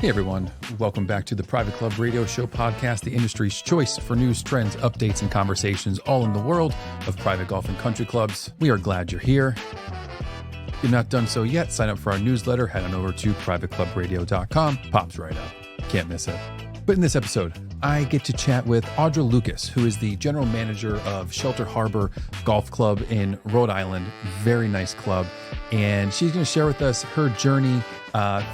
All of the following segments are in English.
Hey everyone, welcome back to the Private Club Radio Show podcast, the industry's choice for news, trends, updates, and conversations all in the world of private golf and country clubs. We are glad you're here. If you've not done so yet, sign up for our newsletter, head on over to privateclubradio.com. Pops right up. Can't miss it. But in this episode, I get to chat with Audra Lucas, who is the general manager of Shelter Harbor Golf Club in Rhode Island. Very nice club. And she's going to share with us her journey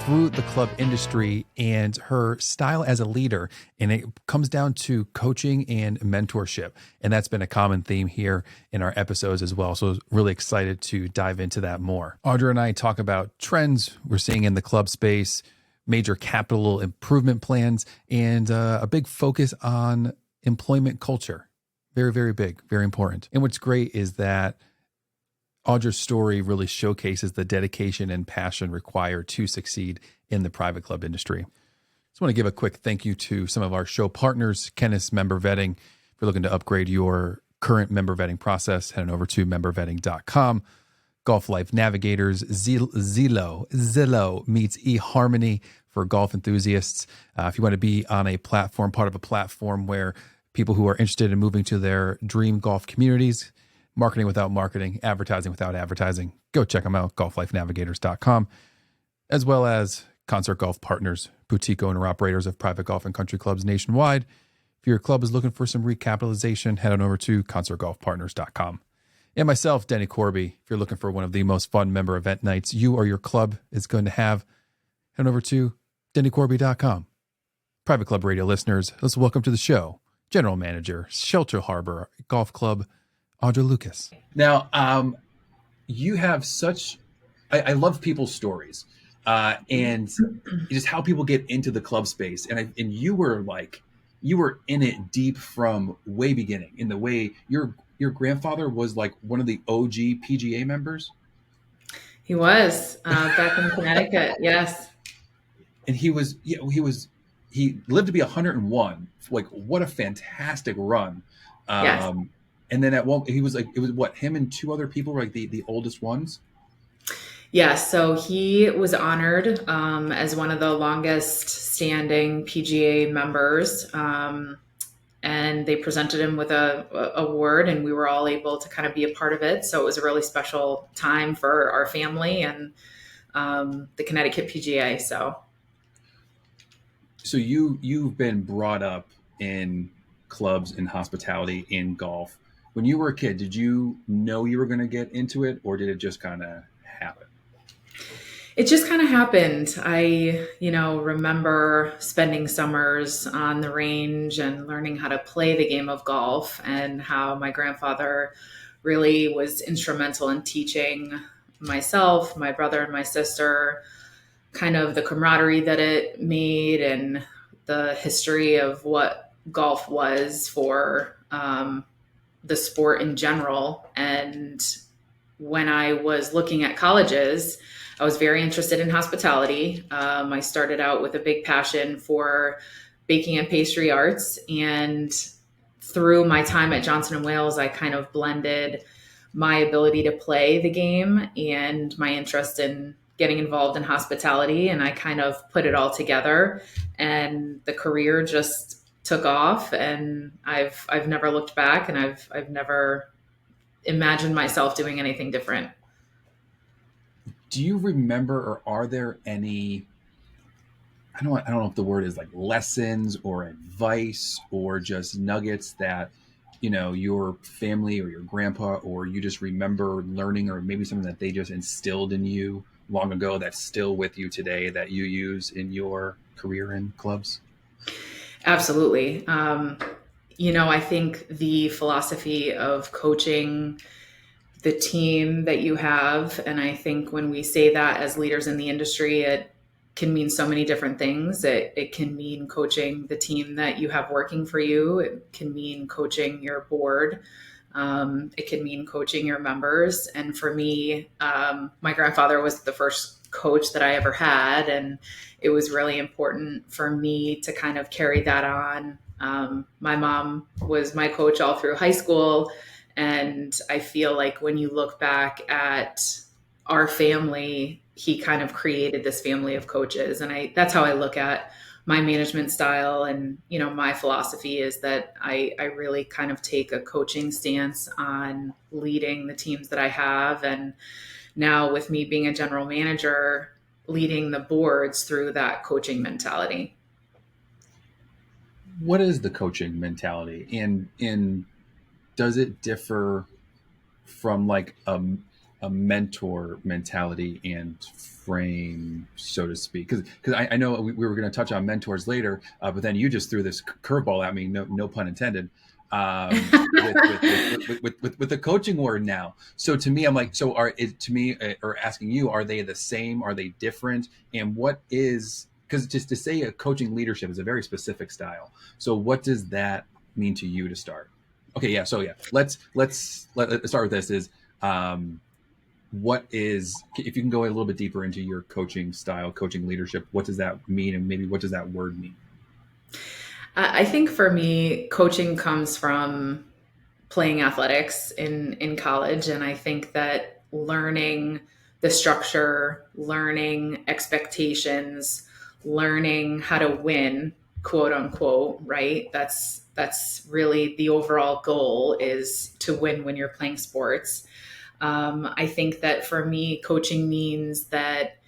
through the club industry and her style as a leader. And it comes down to coaching and mentorship. And that's been a common theme here in our episodes as well. So I was really excited to dive into that more. Audra and I talk about trends we're seeing in the club space, major capital improvement plans, and a big focus on employment culture. Very, very big, very important. And what's great is that Audra's story really showcases the dedication and passion required to succeed in the private club industry. Just want to give a quick thank you to some of our show partners, Kenneth's Member Vetting. If you're looking to upgrade your current member vetting process, head on over to membervetting.com. Golf Life Navigators, Zillow meets eHarmony for golf enthusiasts. If you want to be on a platform, part of a platform where people who are interested in moving to their dream golf communities, marketing without marketing, advertising without advertising, go check them out, golflifenavigators.com, as well as Concert Golf Partners, boutique owner-operators of private golf and country clubs nationwide. If your club is looking for some recapitalization, head on over to concertgolfpartners.com. And myself, Denny Corby, if you're looking for one of the most fun member event nights you or your club is going to have, head on over to dennycorby.com. Private Club Radio listeners, let's welcome to the show, General Manager, Shelter Harbor Golf Club, Audra Lucas. Now, you have such, I love people's stories and just how people get into the club space. And you were in it deep from way beginning, in the way your grandfather was like one of the OG PGA members. He was back in Connecticut. Yes. And he lived to be 101. Like, what a fantastic run. Yes. And then it was him and two other people were like the oldest ones? Yeah, so he was honored as one of the longest standing PGA members. And they presented him with a award, and we were all able to kind of be a part of it. So it was a really special time for our family and the Connecticut PGA. So you've been brought up in clubs and hospitality in golf. When you were a kid, did you know you were going to get into it, or did it just kind of happen? It just kind of happened. I, remember spending summers on the range and learning how to play the game of golf, and how my grandfather really was instrumental in teaching myself, my brother, and my sister kind of the camaraderie that it made and the history of what golf was for the sport in general. And when I was looking at colleges, I was very interested in hospitality. I started out with a big passion for baking and pastry arts. And through my time at Johnson & Wales, I kind of blended my ability to play the game and my interest in getting involved in hospitality. And I kind of put it all together, and the career just took off, and I've never looked back, and I've never imagined myself doing anything different. Do you remember, or are there any, I don't know if the word is like lessons or advice or just nuggets that, your family or your grandpa, or you just remember learning, or maybe something that they just instilled in you long ago that's still with you today that you use in your career in clubs? Absolutely. I think the philosophy of coaching the team that you have, and I think when we say that as leaders in the industry, it can mean so many different things. It can mean coaching the team that you have working for you. It can mean coaching your board. It can mean coaching your members. And for me, my grandfather was the first coach that I ever had, and it was really important for me to kind of carry that on. My mom was my coach all through high school, and I feel like when you look back at our family, he kind of created this family of coaches. And that's how I look at my management style. And, my philosophy is that I really kind of take a coaching stance on leading the teams that I have. And now with me being a general manager, leading the boards through that coaching mentality. What is the coaching mentality, and does it differ from like a mentor mentality and frame, so to speak? Because I know we were going to touch on mentors later, but then you just threw this curveball at me, no pun intended, with the coaching word now. So to me, I'm like, so or asking you, are they the same? Are they different? And what is, because just to say a coaching leadership is a very specific style. So what does that mean to you to start? Okay, yeah. So yeah, let's start with this. Is what is, if you can go a little bit deeper into your coaching style, coaching leadership, what does that mean, and maybe what does that word mean? I think for me, coaching comes from playing athletics in college, and I think that learning the structure, learning expectations, learning how to win, quote unquote, right? That's really the overall goal, is to win when you're playing sports. I think that for me, coaching means that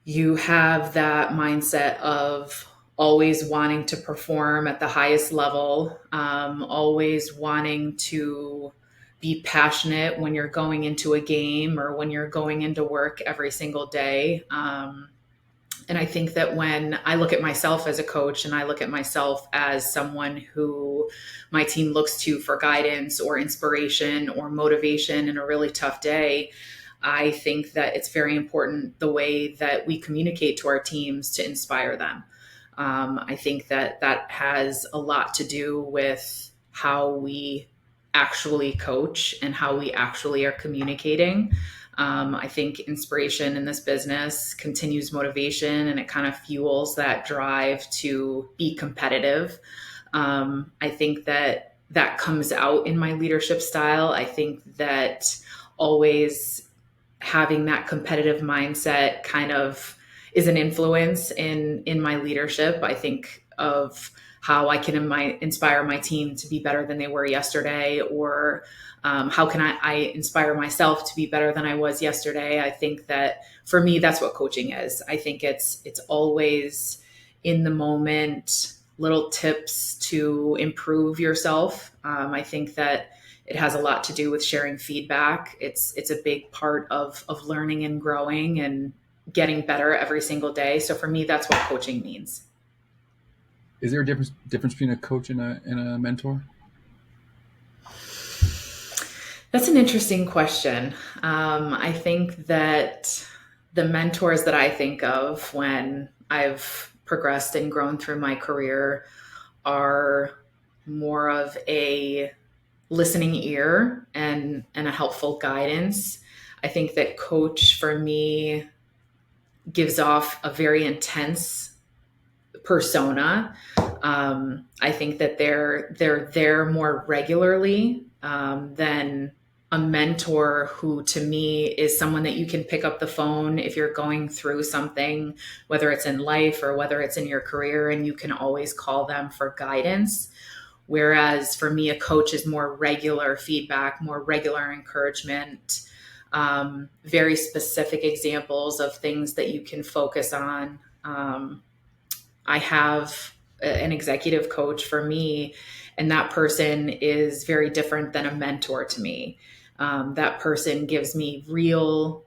you have that mindset of always wanting to perform at the highest level, always wanting to be passionate when you're going into a game or when you're going into work every single day. And I think that when I look at myself as a coach and I look at myself as someone who my team looks to for guidance or inspiration or motivation in a really tough day, I think that it's very important the way that we communicate to our teams to inspire them. I think that that has a lot to do with how we actually coach and how we actually are communicating. I think inspiration in this business continues motivation, and it kind of fuels that drive to be competitive. I think that that comes out in my leadership style. I think that always having that competitive mindset kind of is an influence in my leadership. I think of how I can inspire my team to be better than they were yesterday, or how can I inspire myself to be better than I was yesterday. I think that for me, that's what coaching is. I think it's always in the moment, little tips to improve yourself. I think that it has a lot to do with sharing feedback. It's a big part of learning and growing and getting better every single day. So for me, that's what coaching means. Is there a difference between a coach and a mentor? That's an interesting question. I think that the mentors that I think of when I've progressed and grown through my career are more of a listening ear and a helpful guidance. I think that coach for me gives off a very intense persona. I think that they're there more regularly than a mentor, who to me is someone that you can pick up the phone if you're going through something, whether it's in life or whether it's in your career, and you can always call them for guidance. Whereas for me, a coach is more regular feedback, more regular encouragement, very specific examples of things that you can focus on. I have an executive coach for me, and that person is very different than a mentor to me. That person gives me real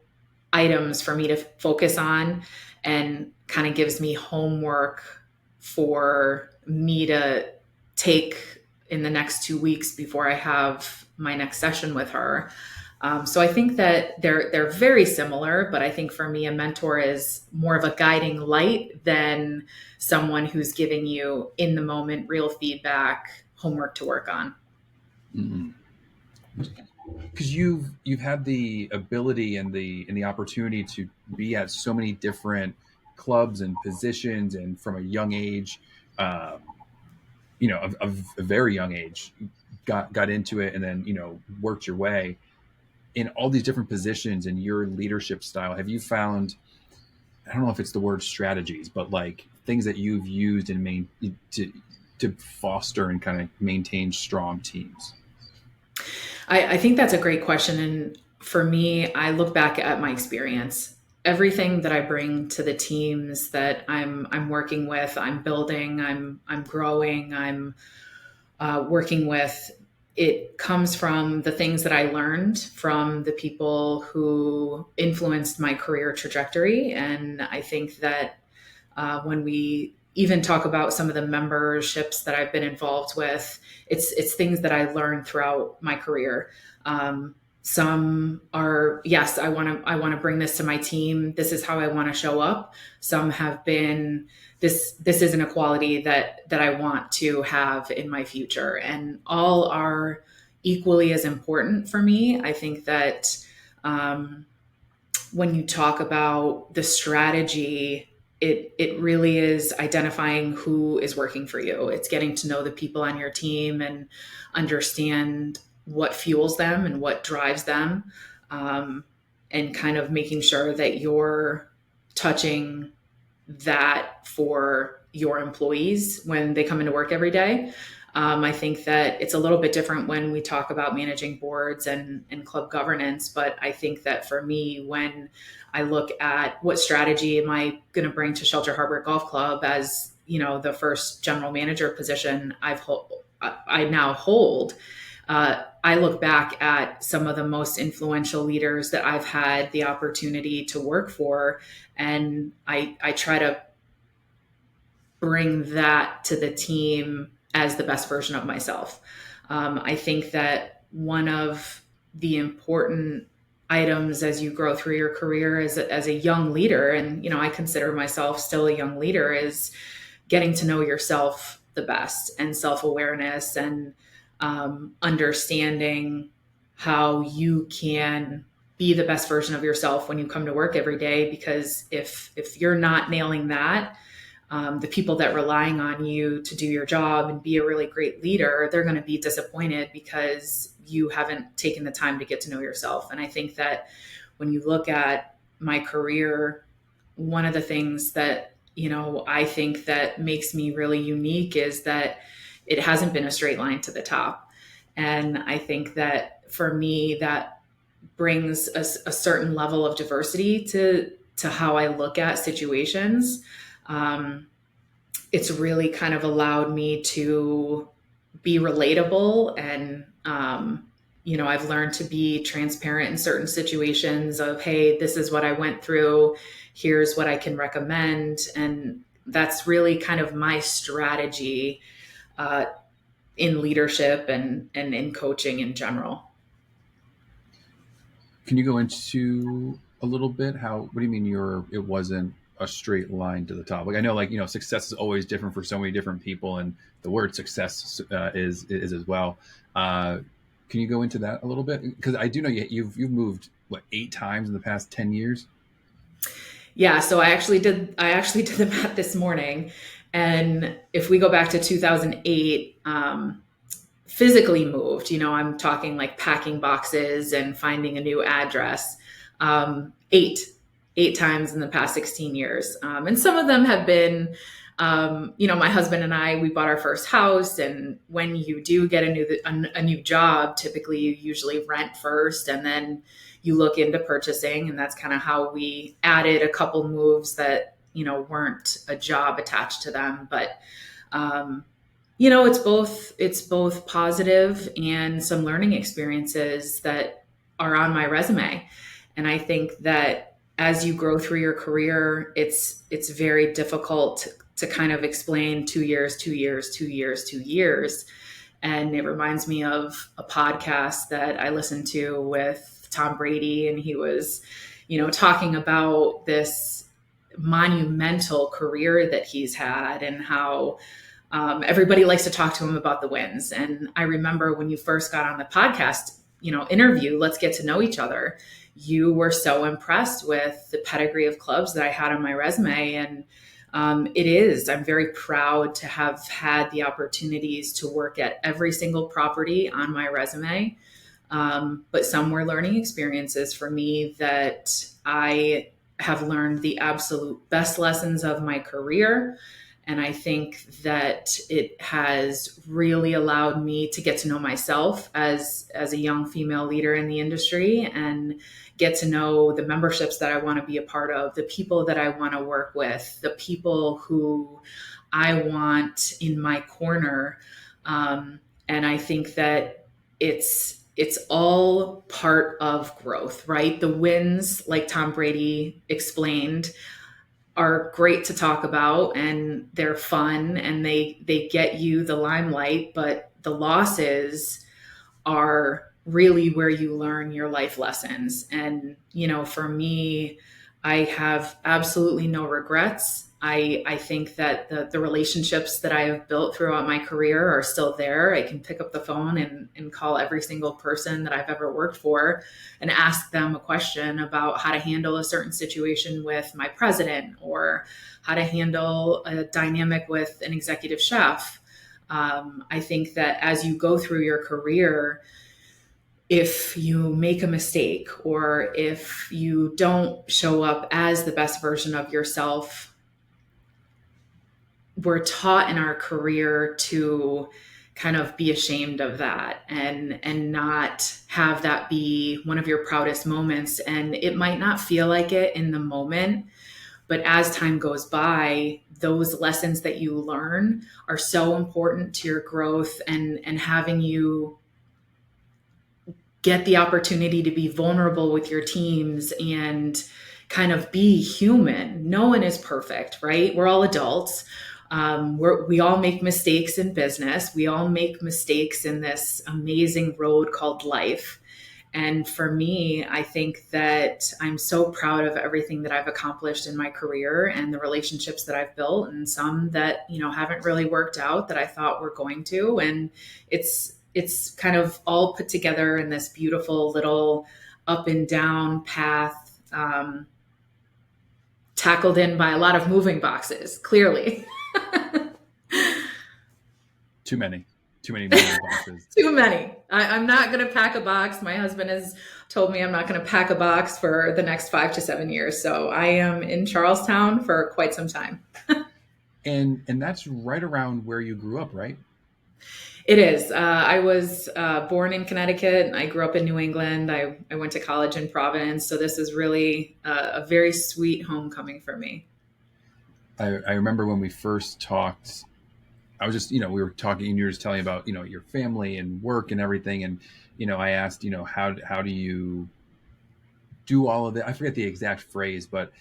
items for me to focus on and kind of gives me homework for me to take in the next 2 weeks before I have my next session with her. So I think that they're very similar, but I think for me, a mentor is more of a guiding light than someone who's giving you in the moment real feedback, homework to work on. Because you've had the ability and the opportunity to be at so many different clubs and positions, and from a young age, um, of a very young age, got into it, and then worked your way. in all these different positions and your leadership style, have you found, I don't know if it's the word strategies, but like things that you've used in to foster and kind of maintain strong teams? I think that's a great question. And for me, I look back at my experience. Everything that I bring to the teams that I'm working with, I'm building, I'm growing, I'm working with, it comes from the things that I learned from the people who influenced my career trajectory. And I think that when we even talk about some of the memberships that I've been involved with, it's things that I learned throughout my career. Some are, yes, I want to bring this to my team. This is how I want to show up. Some have been, this isn't a quality that I want to have in my future, and all are equally as important for me. I think that um, when you talk about the strategy, it really is identifying who is working for you. It's getting to know the people on your team and understand what fuels them and what drives them, um, and kind of making sure that you're touching that for your employees when they come into work every day. I think that it's a little bit different when we talk about managing boards and club governance. But I think that for me, when I look at what strategy am I going to bring to Shelter Harbor Golf Club as, the first general manager position I now hold, I look back at some of the most influential leaders that I've had the opportunity to work for, and I try to bring that to the team as the best version of myself. I think that one of the important items as you grow through your career as a young leader, and I consider myself still a young leader, is getting to know yourself the best, and self-awareness, and understanding how you can be the best version of yourself when you come to work every day. Because if you're not nailing that, the people that relying on you to do your job and be a really great leader, they're going to be disappointed because you haven't taken the time to get to know yourself. And I think that when you look at my career, one of the things that, I think that makes me really unique is that it hasn't been a straight line to the top. And I think that for me, that brings a certain level of diversity to how I look at situations. It's really kind of allowed me to be relatable, and I've learned to be transparent in certain situations of, hey, this is what I went through, here's what I can recommend. And that's really kind of my strategy uh, in leadership and in coaching in general. Can you go into a little bit what do you mean it wasn't a straight line to the top? Like I know, like, success is always different for so many different people, and the word success is as well. Can you go into that a little bit? Because I do know you've moved what 8 times in the past 10 years. Yeah, so I actually did the math this morning, and if we go back to 2008, physically moved, I'm talking like packing boxes and finding a new address, eight times in the past 16 years. And some of them have been, my husband and I, we bought our first house. And when you do get a new job, typically you usually rent first and then you look into purchasing. And that's kind of how we added a couple moves that, weren't a job attached to them. But, it's both positive and some learning experiences that are on my resume. And I think that as you grow through your career, it's very difficult to kind of explain 2 years, 2 years, 2 years, 2 years. And it reminds me of a podcast that I listened to with Tom Brady, and he was, talking about this monumental career that he's had, and how everybody likes to talk to him about the wins. And I remember when you first got on the podcast, interview, let's get to know each other. You were so impressed with the pedigree of clubs that I had on my resume. And I'm very proud to have had the opportunities to work at every single property on my resume. But some were learning experiences for me that I have learned the absolute best lessons of my career. And I think that it has really allowed me to get to know myself as a young female leader in the industry, and get to know the memberships that I want to be a part of, the people that I want to work with, the people who I want in my corner. And I think that it's all part of growth, right? The wins, like Tom Brady explained, are great to talk about, and they're fun, and they get you the limelight, but the losses are really where you learn your life lessons. And, for me, I have absolutely no regrets. I think that the relationships that I have built throughout my career are still there. I can pick up the phone and call every single person that I've ever worked for and ask them a question about how to handle a certain situation with my president, or how to handle a dynamic with an executive chef. I think that as you go through your career, if you make a mistake or if you don't show up as the best version of yourself, we're taught in our career to kind of be ashamed of that, and not have that be one of your proudest moments. And it might not feel like it in the moment, but as time goes by, those lessons that you learn are so important to your growth, and having you get the opportunity to be vulnerable with your teams and kind of be human. No one is perfect, right? We're all adults. We all make mistakes in business. We all make mistakes in this amazing road called life. And for me, I think that I'm so proud of everything that I've accomplished in my career and the relationships that I've built, and some that, haven't really worked out that I thought were going to. And it's kind of all put together in this beautiful little up and down path, tackled in by a lot of moving boxes, clearly. Too many. Too many moving boxes. Too many. I'm not going to pack a box. My husband has told me I'm not going to pack a box for the next 5 to 7 years. So I am in Charlestown for quite some time. And that's right around where you grew up, right? It is. I was born in Connecticut. I grew up in New England. I went to college in Providence. So this is really a very sweet homecoming for me. I remember when we first talked, I was just, we were talking and you were just telling about, your family and work and everything. And, I asked, how do you do all of it? I forget the exact phrase, but,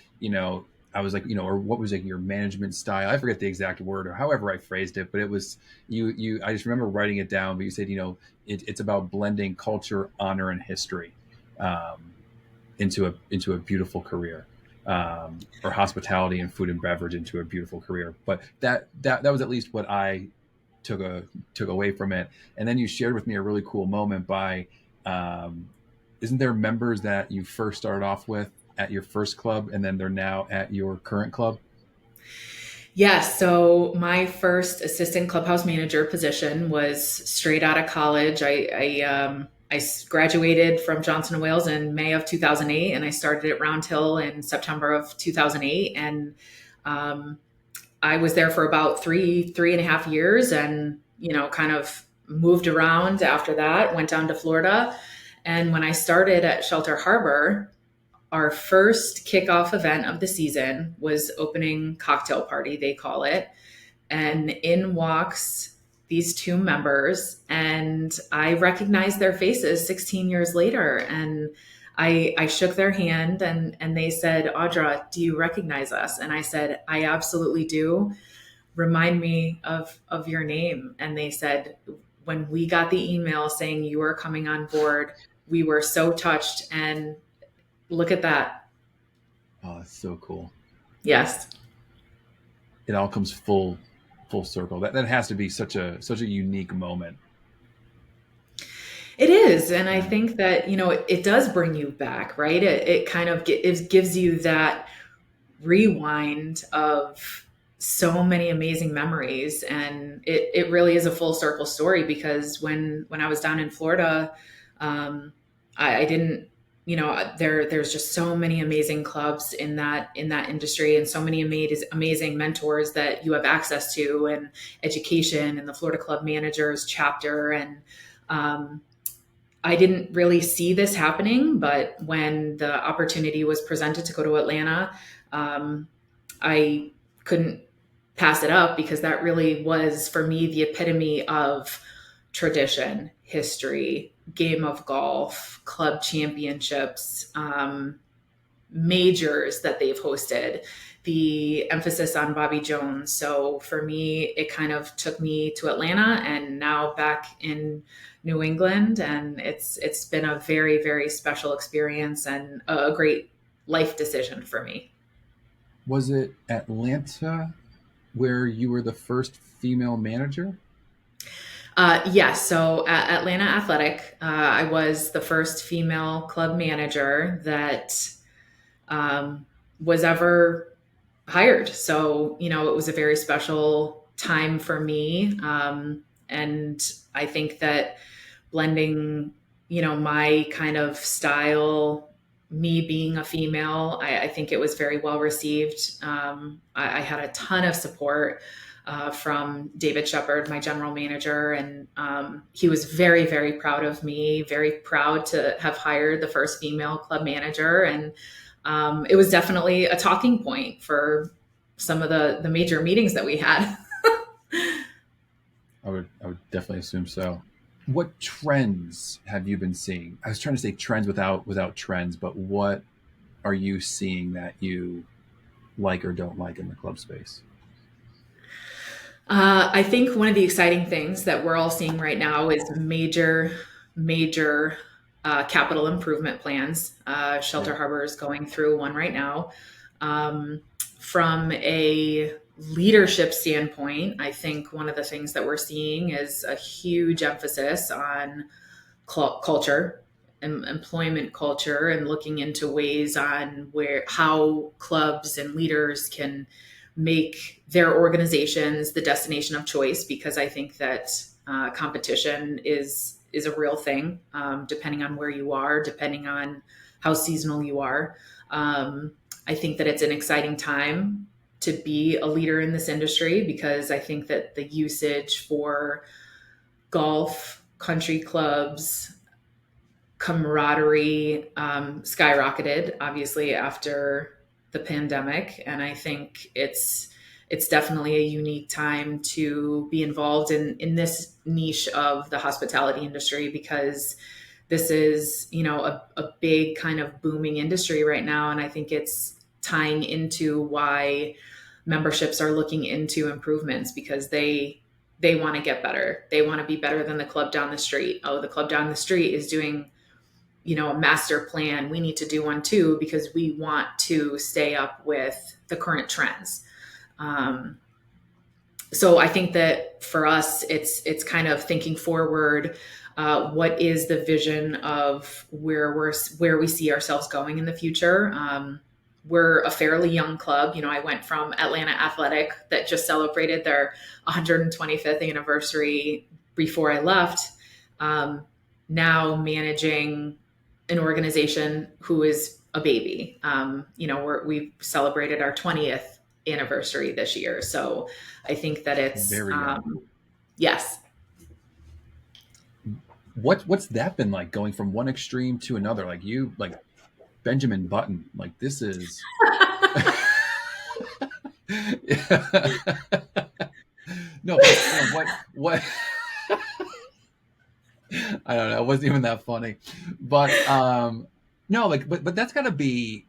I was like, or what was like your management style? I forget the exact word or however I phrased it, but it was I just remember writing it down, but you said, it's about blending culture, honor, and history, um, into a beautiful career, or hospitality and food and beverage into a beautiful career. But that was at least what I took away from it. And then you shared with me a really cool moment by, um, isn't there members that you first started off with at your first club and then they're now at your current club? Yes. So my first assistant clubhouse manager position was straight out of college. I graduated from Johnson and Wales in May of 2008, and I started at Round Hill in September of 2008. And um, I was there for about three and a half years, and kind of moved around after that. Went down to Florida, and when I started at Shelter Harbor, our first kickoff event of the season was opening cocktail party, they call it. And in walks these two members, and I recognized their faces 16 years later. And I shook their hand, and they said, "Audra, do you recognize us?" And I said, "I absolutely do. Remind me of your name." And they said, "When we got the email saying you were coming on board, we were so touched, and look at that." Oh, that's so cool. Yes. It all comes full circle. That has to be such a unique moment. It is. And I Yeah. think that, it does bring you back, right? It kind of it gives you that rewind of so many amazing memories. And it really is a full circle story, because when I was down in Florida, I didn't, there's just so many amazing clubs in that industry, and so many amazing mentors that you have access to, and education, and the Florida Club Managers chapter. And um, I didn't really see this happening, but when the opportunity was presented to go to Atlanta, um, I couldn't pass it up, because that really was for me the epitome of tradition, history, game of golf, club championships, majors that they've hosted, the emphasis on Bobby Jones. So for me, it kind of took me to Atlanta, and now back in New England, and it's been a very, very special experience and a great life decision for me. Was it Atlanta where you were the first female manager? Yes. So at Atlanta Athletic, I was the first female club manager that um, was ever hired. So, it was a very special time for me. And I think that blending, my kind of style, me being a female, I think it was very well received. I had a ton of support from David Shepard, my general manager, and he was very, very proud of me, very proud to have hired the first female club manager. And it was definitely a talking point for some of the major meetings that we had. I would definitely assume so. What trends have you been seeing? I was trying to say trends without trends, but what are you seeing that you like or don't like in the club space? I think one of the exciting things that we're all seeing right now is major capital improvement plans. Yeah. Shelter Harbor is going through one right now. From a leadership standpoint, I think one of the things that we're seeing is a huge emphasis on culture and employment culture, and looking into ways on where how clubs and leaders can make their organizations the destination of choice, because I think that competition is a real thing, depending on where you are, depending on how seasonal you are. I think that it's an exciting time to be a leader in this industry, because I think that the usage for golf, country clubs, camaraderie skyrocketed, obviously, after the pandemic. And I think it's definitely a unique time to be involved in this niche of the hospitality industry, because this is, a big kind of booming industry right now. And I think it's tying into why memberships are looking into improvements, because they want to get better. They want to be better than the club down the street. Oh, the club down the street is doing, a master plan. We need to do one too, because we want to stay up with the current trends. Um, so I think that for us, it's kind of thinking forward. What is the vision of where we see ourselves going in the future? We're a fairly young club. I went from Atlanta Athletic, that just celebrated their 125th anniversary before I left. Um, Now managing an organization who is a baby. We've celebrated our 20th anniversary this year. So I think that it's, Very young. yes. What's that been like, going from one extreme to another? Like, you like Benjamin Button. Like, this is no, but what I don't know. It wasn't even that funny, but no, like, but that's got to be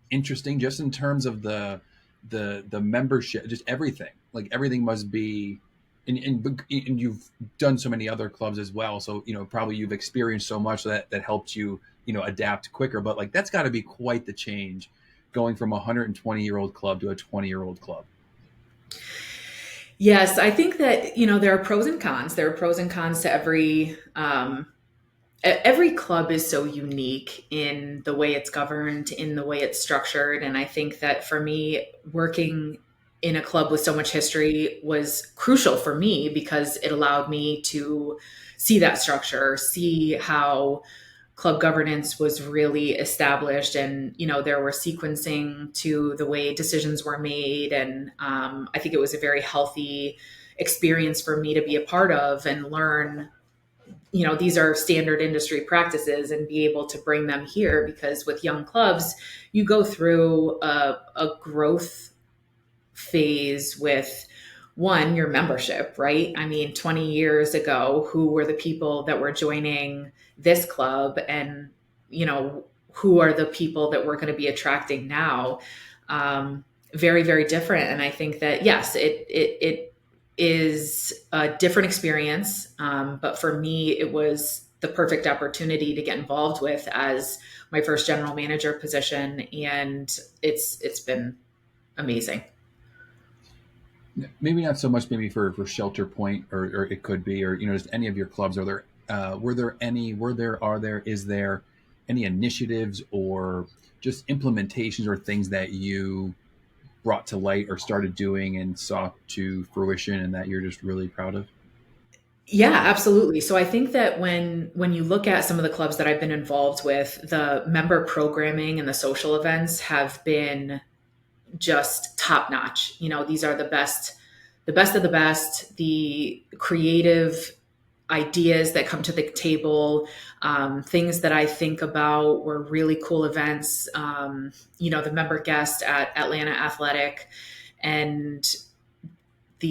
interesting, just in terms of the membership, just everything. Like, everything must be, and you've done so many other clubs as well, so probably you've experienced so much that helped you adapt quicker. But like, that's got to be quite the change, going from a 120-year-old club to a 20-year-old club. Yes, I think that, there are pros and cons. There are pros and cons to every club is so unique in the way it's governed, in the way it's structured. And I think that for me, working in a club with so much history was crucial for me because it allowed me to see that structure, see how club governance was really established, and there were sequencing to the way decisions were made. And I think it was a very healthy experience for me to be a part of and learn, these are standard industry practices, and be able to bring them here. Because with young clubs, you go through a growth phase with one, your membership, right? I mean, 20 years ago, who were the people that were joining this club, and who are the people that we're going to be attracting now? Very, very different. And I think that yes, it is a different experience, but for me, it was the perfect opportunity to get involved with as my first general manager position, and it's been amazing. Maybe not so much maybe for Shelter Point, or it could be, or just any of your clubs. Are there is there any initiatives or just implementations or things that you brought to light or started doing and saw to fruition and that you're just really proud of? Yeah, absolutely. So I think that when you look at some of the clubs that I've been involved with, the member programming and the social events have been just top notch. These are the best of the best, the creative ideas that come to the table, things that I think about were really cool events. The member guest at Atlanta Athletic, and the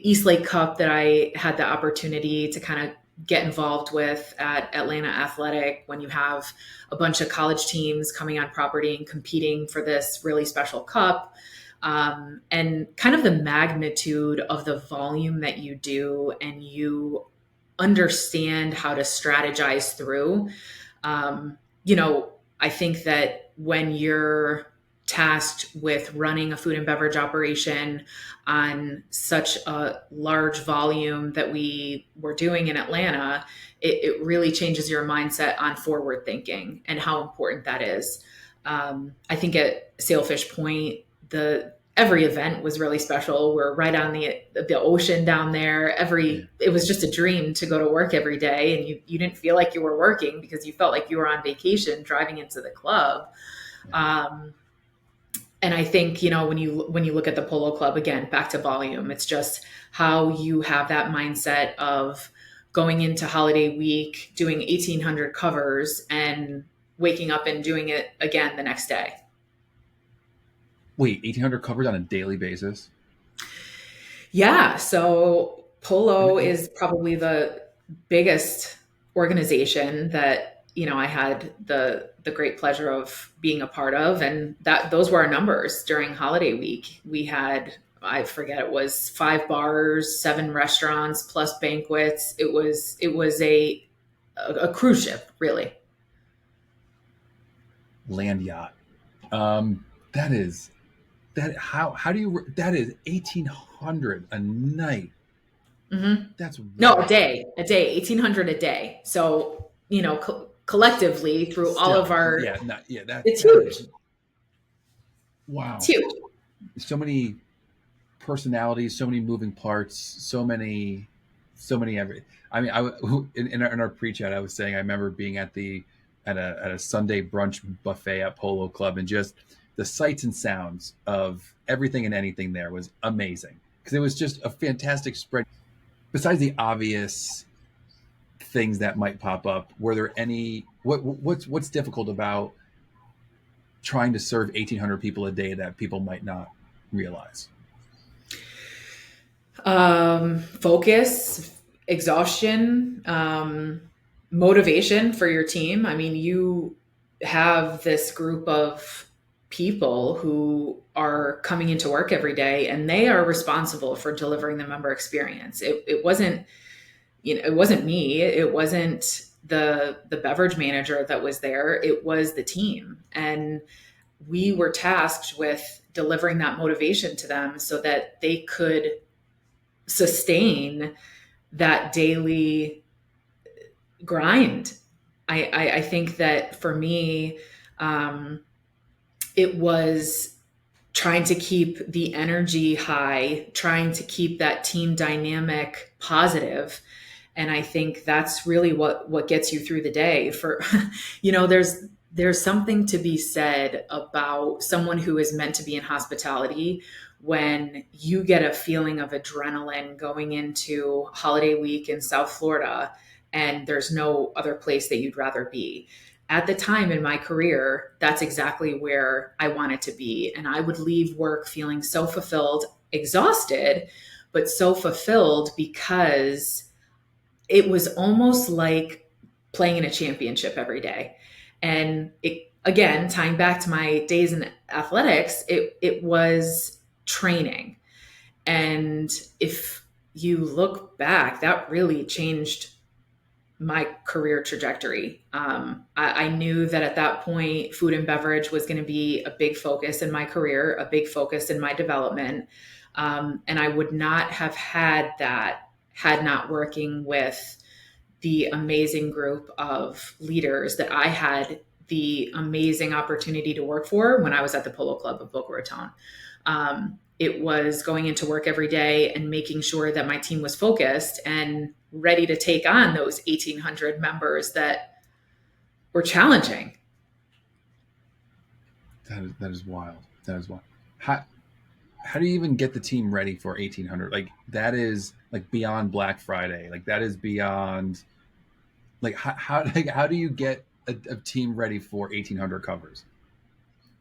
East Lake Cup that I had the opportunity to kind of get involved with at Atlanta Athletic, when you have a bunch of college teams coming on property and competing for this really special cup. And kind of the magnitude of the volume that you do, and you understand how to strategize through. Um, I think that when you're tasked with running a food and beverage operation on such a large volume that we were doing in Atlanta, it really changes your mindset on forward thinking and how important that is. I think at Sailfish Point, the every event was really special. We're right on the ocean down there. It was just a dream to go to work every day, and you didn't feel like you were working because you felt like you were on vacation driving into the club. Um, and I think, when you look at the Polo Club, again, back to volume, it's just how you have that mindset of going into holiday week, doing 1,800 covers, and waking up and doing it again the next day. Wait, 1,800 covers on a daily basis? Yeah. So Polo And is probably the biggest organization that, I had the great pleasure of being a part of. And that those were our numbers during holiday week. We had, I forget, it was 5 bars, 7 restaurants, plus banquets. It was a cruise ship, really. land yacht. That is that. How do you? That is 1,800 a night. Hmm. That's No, wild. a day, 1,800 a day. So, collectively through all of Still, our, yeah, not yeah. it's That is huge. It's wow. huge. So many personalities, so many moving parts, so many every. I mean, in our pre-chat, I was saying I remember being at a Sunday brunch buffet at Polo Club, and just the sights and sounds of everything and anything there was amazing because it was just a fantastic spread. Besides the obvious things that might pop up, were there any what's difficult about trying to serve 1,800 people a day that people might not realize? Focus, exhaustion, motivation for your team. I mean, you have this group of people who are coming into work every day, and they are responsible for delivering the member experience. It wasn't, it wasn't me. It wasn't the beverage manager that was there. It was the team. And we were tasked with delivering that motivation to them so that they could sustain that daily grind. I think that for me, it was trying to keep the energy high, trying to keep that team dynamic positive. And I think that's really what gets you through the day. For there's something to be said about someone who is meant to be in hospitality when you get a feeling of adrenaline going into holiday week in South Florida and there's no other place that you'd rather be. At the time in my career, that's exactly where I wanted to be. And I would leave work feeling so fulfilled, exhausted, but so fulfilled because it was almost like playing in a championship every day. And again, tying back to my days in athletics, it was training. And if you look back, that really changed my career trajectory. I knew that at that point, food and beverage was going to be a big focus in my career, a big focus in my development. And I would not have had that had not working with the amazing group of leaders that I had the amazing opportunity to work for when I was at the Polo Club of Boca Raton. It was going into work every day and making sure that my team was focused and ready to take on those 1,800 members that were challenging. That is wild. That is wild. How do you even get the team ready for 1,800? Like, that is like beyond Black Friday. Like, that is beyond, like, how do you get a team ready for 1,800 covers?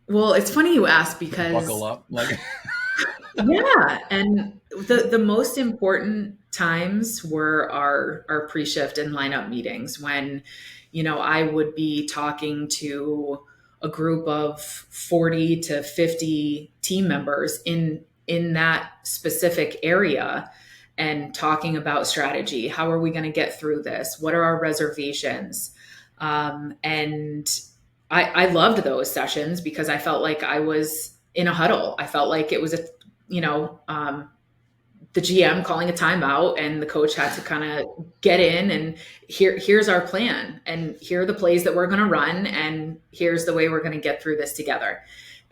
Well, it's funny you ask because buckle up, like. Yeah, and the most important times were our pre-shift and lineup meetings when, I would be talking to a group of 40 to 50 team members in that specific area and talking about strategy. How are we going to get through this? What are our reservations? And I loved those sessions because I felt like I was in a huddle. I felt like it was the GM calling a timeout and the coach had to kind of get in and here's our plan and here are the plays that we're going to run and here's the way we're going to get through this together.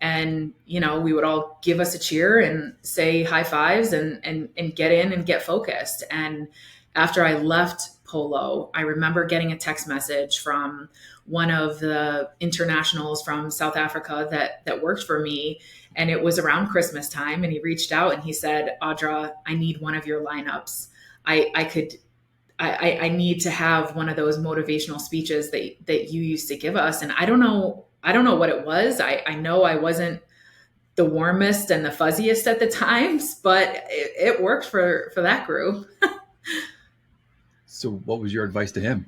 And, we would all give us a cheer and say high fives and get in and get focused. And after I left Polo, I remember getting a text message from one of the internationals from South Africa that worked for me. And it was around Christmas time. And he reached out and he said, Audra, I need one of your lineups. I need to have one of those motivational speeches that you used to give us. And I don't know what it was. I know I wasn't the warmest and the fuzziest at the times, but it worked for that group. So what was your advice to him?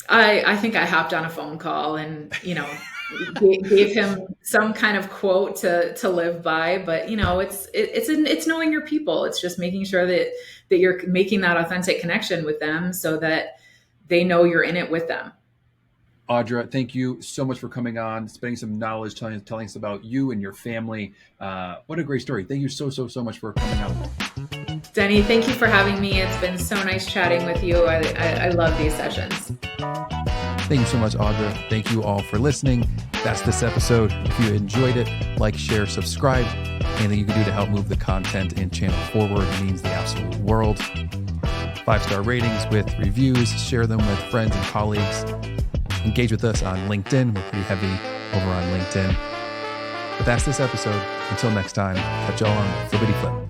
I think I hopped on a phone call and, gave him some kind of quote to live by. But, it's knowing your people. It's just making sure that you're making that authentic connection with them so that they know you're in it with them. Audra, thank you so much for coming on, spending some knowledge, telling us about you and your family. What a great story. Thank you so much for coming on. Denny, thank you for having me. It's been so nice chatting with you. I love these sessions. Thank you so much, Audra. Thank you all for listening. That's this episode. If you enjoyed it, like, share, subscribe. Anything you can do to help move the content and channel forward means the absolute world. 5-star ratings with reviews. Share them with friends and colleagues. Engage with us on LinkedIn. We're pretty heavy over on LinkedIn. But that's this episode. Until next time, catch y'all on Flippity Flip.